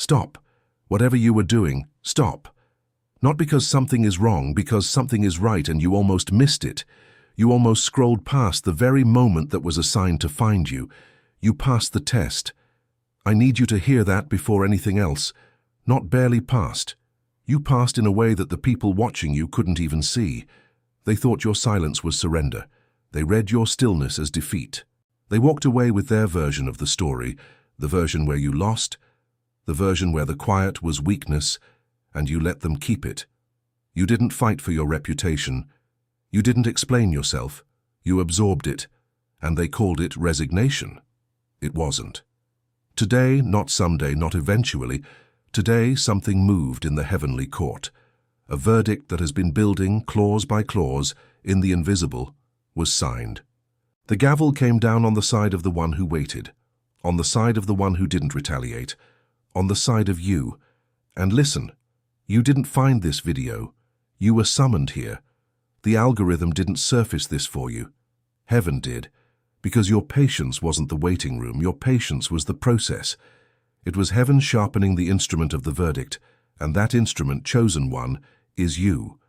Stop. Whatever you were doing, stop. Not because something is wrong, because something is right and you almost missed it. You almost scrolled past the very moment that was assigned to find you. You passed the test. I need you to hear that before anything else. Not barely passed. You passed in a way that the people watching you couldn't even see. They thought your silence was surrender. They read your stillness as defeat. They walked away with their version of the story, the version where you lost, the version where the quiet was weakness, and you let them keep it. You didn't fight for your reputation. You didn't explain yourself. You absorbed it, and they called it resignation. It wasn't. Today, not someday, not eventually, today something moved in the heavenly court. A verdict that has been building, clause by clause, in the invisible, was signed. The gavel came down on the side of the one who waited, on the side of the one who didn't retaliate, on the side of you. And listen, you didn't find this video. You were summoned here. The algorithm didn't surface this for you. Heaven did, because your patience wasn't the waiting room, your patience was the process. It was heaven sharpening the instrument of the verdict, and that instrument, chosen one, is you.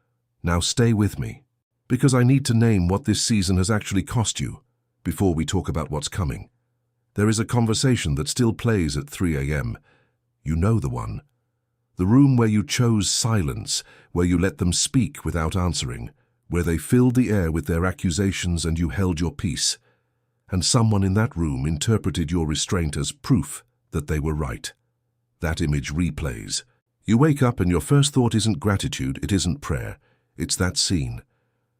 Now stay with me, because I need to name what this season has actually cost you, before we talk about what's coming. There is a conversation that still plays at 3 a.m. You know the one. The room where you chose silence, where you let them speak without answering, where they filled the air with their accusations and you held your peace. And someone in that room interpreted your restraint as proof that they were right. That image replays. You wake up and your first thought isn't gratitude, it isn't prayer. It's that scene.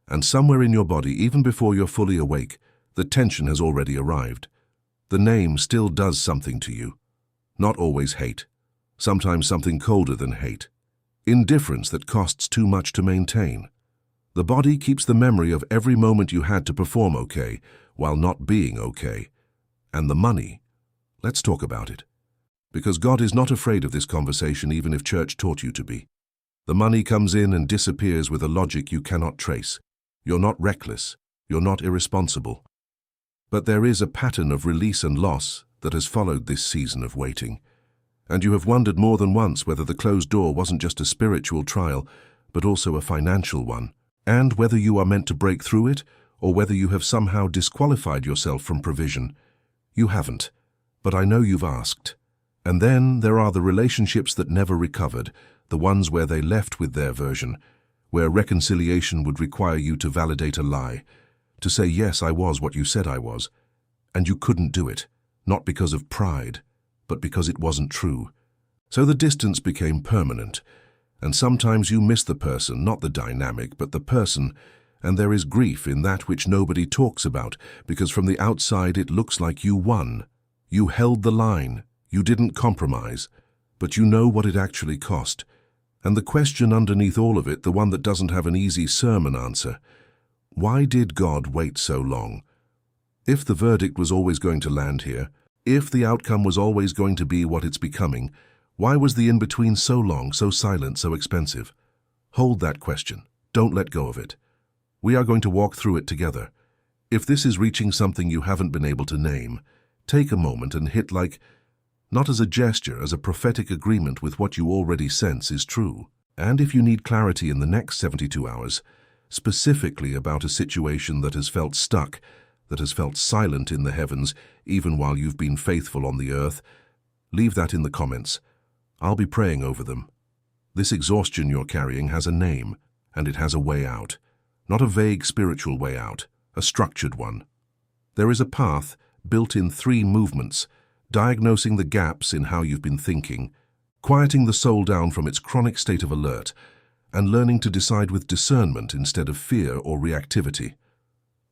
And somewhere in your body, even before you're fully awake, the tension has already arrived. The name still does something to you. Not always hate. Sometimes something colder than hate. Indifference that costs too much to maintain. The body keeps the memory of every moment you had to perform okay, while not being okay. And the money. Let's talk about it. Because God is not afraid of this conversation, even if church taught you to be. The money comes in and disappears with a logic you cannot trace. You're not reckless. You're not irresponsible. But there is a pattern of release and loss that has followed this season of waiting. And you have wondered more than once whether the closed door wasn't just a spiritual trial, but also a financial one, and whether you are meant to break through it, or whether you have somehow disqualified yourself from provision. You haven't, but I know you've asked. And then there are the relationships that never recovered, the ones where they left with their version, where reconciliation would require you to validate a lie, to say, yes, I was what you said I was, and you couldn't do it, not because of pride, but because it wasn't true. So the distance became permanent, and sometimes you miss the person, not the dynamic, but the person, and there is grief in that which nobody talks about, because from the outside it looks like you won. You held the line, you didn't compromise, but you know what it actually cost. And the question underneath all of it, the one that doesn't have an easy sermon answer, why did God wait so long? If the verdict was always going to land here, if the outcome was always going to be what it's becoming, why was the in-between so long, so silent, so expensive? Hold that question. Don't let go of it. We are going to walk through it together. If this is reaching something you haven't been able to name, take a moment and hit like, not as a gesture, as a prophetic agreement with what you already sense is true. And if you need clarity in the next 72 hours, specifically about a situation that has felt stuck, that has felt silent in the heavens, even while you've been faithful on the earth, leave that in the comments. I'll be praying over them. This exhaustion you're carrying has a name, and it has a way out. Not a vague spiritual way out, a structured one. There is a path built in 3 movements, diagnosing the gaps in how you've been thinking, quieting the soul down from its chronic state of alert, and learning to decide with discernment instead of fear or reactivity.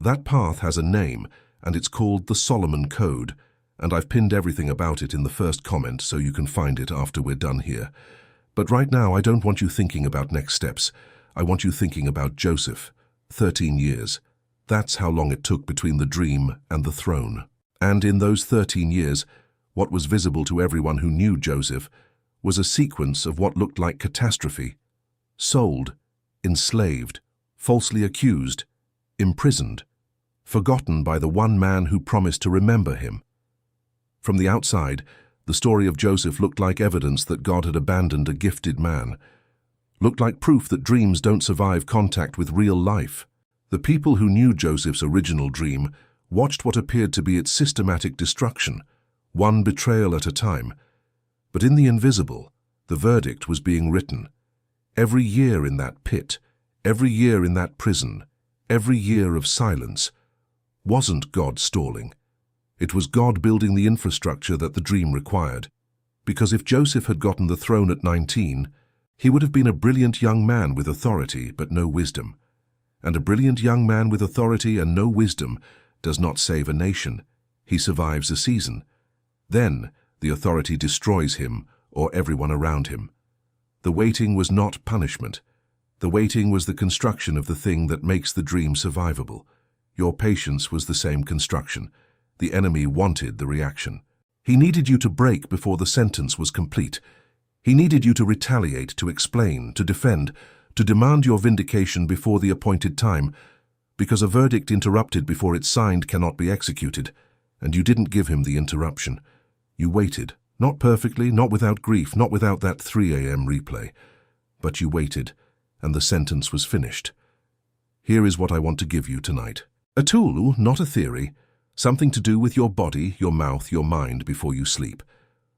That path has a name, and it's called the Solomon Code, and I've pinned everything about it in the first comment so you can find it after we're done here. But right now I don't want you thinking about next steps. I want you thinking about Joseph. 13 years. That's how long it took between the dream and the throne. And in those 13 years, what was visible to everyone who knew Joseph was a sequence of what looked like catastrophe. Sold, enslaved, falsely accused, imprisoned, forgotten by the one man who promised to remember him. From the outside, The story of Joseph looked like evidence that God had abandoned a gifted man. Looked like proof that dreams don't survive contact with real life. The people who knew Joseph's original dream watched what appeared to be its systematic destruction, one betrayal at a time. But in the invisible, the verdict was being written. Every year in that pit, every year in that prison, every year of silence, wasn't God stalling. It was God building the infrastructure that the dream required. Because if Joseph had gotten the throne at 19, he would have been a brilliant young man with authority but no wisdom. And a brilliant young man with authority and no wisdom does not save a nation. He survives a season. Then the authority destroys him or everyone around him. The waiting was not punishment. The waiting was the construction of the thing that makes the dream survivable. Your patience was the same construction. The enemy wanted the reaction. He needed you to break before the sentence was complete. He needed you to retaliate, to explain, to defend, to demand your vindication before the appointed time, because a verdict interrupted before it's signed cannot be executed, and you didn't give him the interruption. You waited, not perfectly, not without grief, not without that 3 a.m. replay, but you waited, and the sentence was finished. Here is what I want to give you tonight. A tool, not a theory, something to do with your body, your mouth, your mind before you sleep.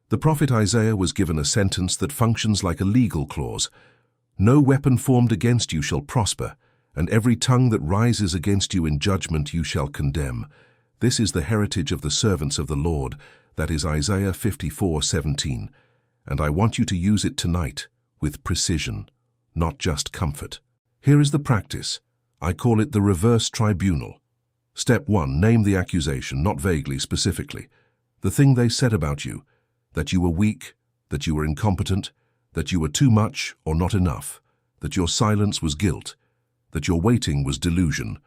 The prophet Isaiah was given a sentence that functions like a legal clause. No weapon formed against you shall prosper, and every tongue that rises against you in judgment you shall condemn. This is the heritage of the servants of the Lord. That is Isaiah 54:17. And I want you to use it tonight with precision, not just comfort. Here is the practice. I call it the reverse tribunal. Step 1, name the accusation, not vaguely, specifically. The thing they said about you, that you were weak, that you were incompetent, that you were too much or not enough, that your silence was guilt, that your waiting was delusion.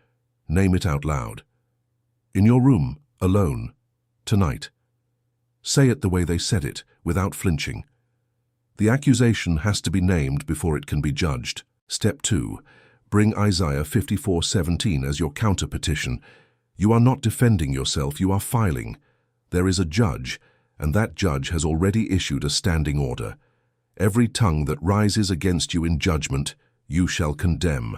Name it out loud. In your room, alone, tonight. Say it the way they said it, without flinching. The accusation has to be named before it can be judged. Step 2. Bring Isaiah 54:17 as your counter-petition. You are not defending yourself, you are filing. There is a judge, and that judge has already issued a standing order. Every tongue that rises against you in judgment, you shall condemn.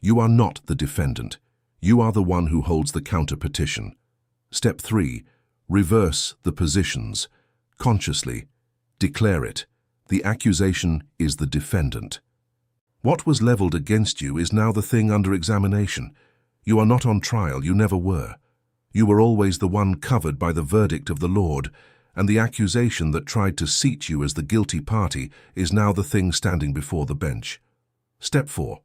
You are not the defendant. You are the one who holds the counter-petition. Step 3. Reverse the positions. Consciously. Declare it. The accusation is the defendant. What was leveled against you is now the thing under examination. You are not on trial, you never were. You were always the one covered by the verdict of the Lord, and the accusation that tried to seat you as the guilty party is now the thing standing before the bench. Step 4.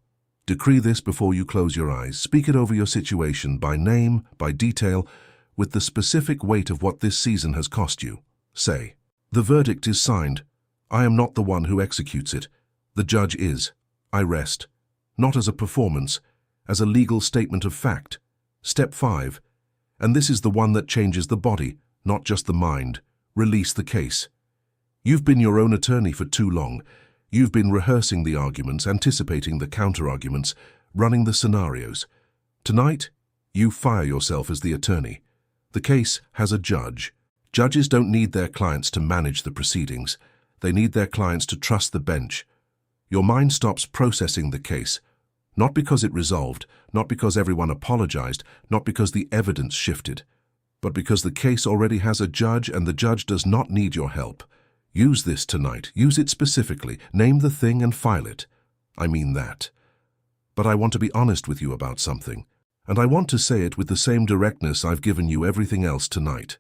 Decree this before you close your eyes. Speak it over your situation by name, by detail, with the specific weight of what this season has cost you. Say, the verdict is signed. I am not the one who executes it. The judge is. I rest, not as a performance, as a legal statement of fact. Step 5. And this is the one that changes the body, not just the mind. Release the case. You've been your own attorney for too long. You've been rehearsing the arguments, anticipating the counter-arguments, running the scenarios. Tonight, you fire yourself as the attorney. The case has a judge. Judges don't need their clients to manage the proceedings. They need their clients to trust the bench. Your mind stops processing the case, not because it resolved, not because everyone apologized, not because the evidence shifted, but because the case already has a judge and the judge does not need your help. Use this tonight. Use it specifically. Name the thing and file it. I mean that. But I want to be honest with you about something, and I want to say it with the same directness I've given you everything else tonight.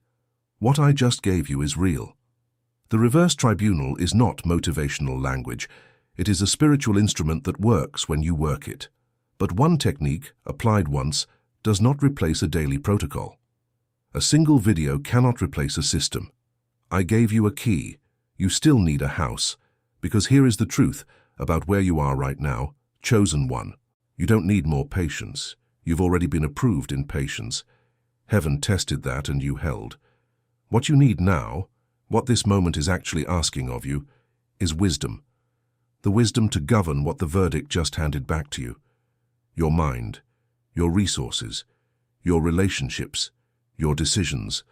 What I just gave you is real. The reverse tribunal is not motivational language. It is a spiritual instrument that works when you work it. But one technique, applied once, does not replace a daily protocol. A single video cannot replace a system. I gave you a key. You still need a house. Because here is the truth about where you are right now, chosen one. You don't need more patience. You've already been approved in patience. Heaven tested that and you held. What you need now, what this moment is actually asking of you, is wisdom. The wisdom to govern what the verdict just handed back to you. Your mind, your resources, your relationships, your decisions.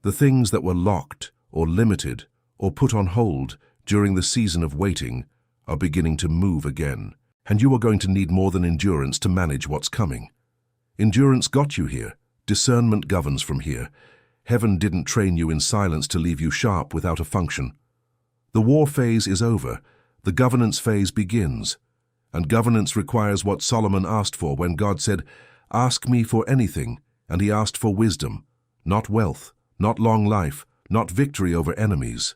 The things that were locked or limited, or put on hold during the season of waiting are beginning to move again. And you are going to need more than endurance to manage what's coming. Endurance got you here. Discernment governs from here. Heaven didn't train you in silence to leave you sharp without a function. The war phase is over. The governance phase begins. And governance requires what Solomon asked for when God said, "Ask me for anything," and he asked for wisdom, not wealth, not long life, not victory over enemies.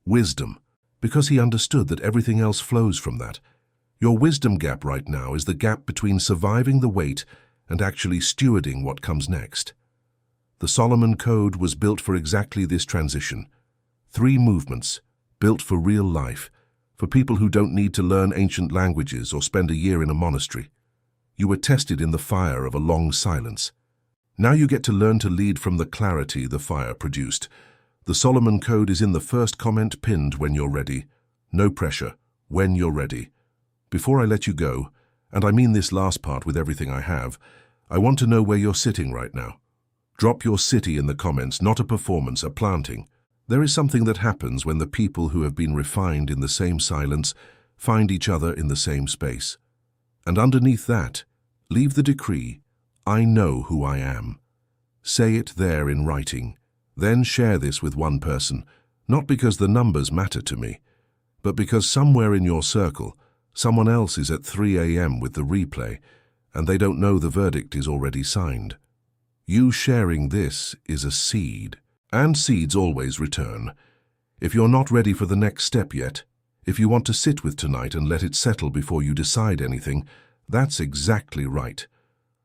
Wisdom, because he understood that everything else flows from that. Your wisdom gap right now is the gap between surviving the wait and actually stewarding what comes next. The Solomon Code was built for exactly this transition. 3 movements, built for real life, for people who don't need to learn ancient languages or spend a year in a monastery. You were tested in the fire of a long silence. Now you get to learn to lead from the clarity the fire produced. The Solomon Code is in the first comment pinned when you're ready. No pressure, when you're ready. Before I let you go, and I mean this last part with everything I have, I want to know where you're sitting right now. Drop your city in the comments, not a performance, a planting. There is something that happens when the people who have been refined in the same silence find each other in the same space. And underneath that, leave the decree, "I know who I am." Say it there in writing. Then share this with one person, not because the numbers matter to me, but because somewhere in your circle, someone else is at 3 a.m. with the replay, and they don't know the verdict is already signed. You sharing this is a seed, and seeds always return. If you're not ready for the next step yet, if you want to sit with tonight and let it settle before you decide anything, that's exactly right.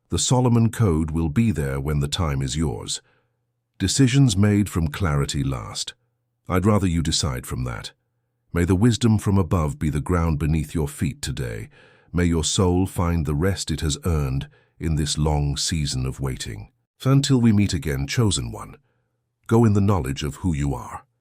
The Solomon Code will be there when the time is yours. Decisions made from clarity last. I'd rather you decide from that. May the wisdom from above be the ground beneath your feet today. May your soul find the rest it has earned in this long season of waiting. Until we meet again, chosen one, go in the knowledge of who you are.